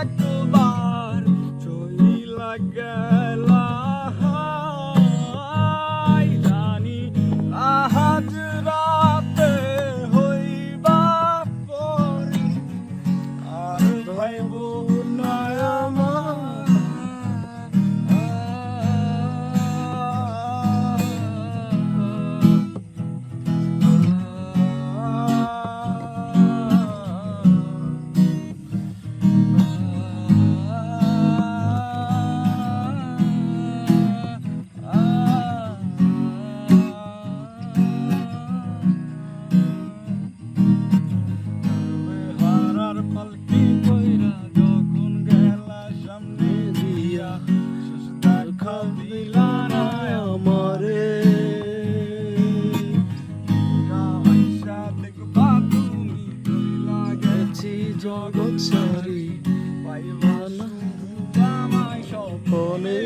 একবার চইলা গেলা জানি আজ রাতে হইবা পরি আর ভাইব না পালকি কইরা যখন গেলা সামনে দিয়া দেখা দিলা না আমারে আইসা দেখবা তুমি কইলা গেছি জগৎ সারি পাইবা না আমায় স্বপনে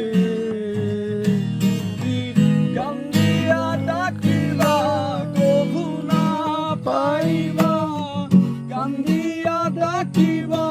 গান দিয়া ডাকিবা কভু না পাইবা গান দিয়া ডাকিবা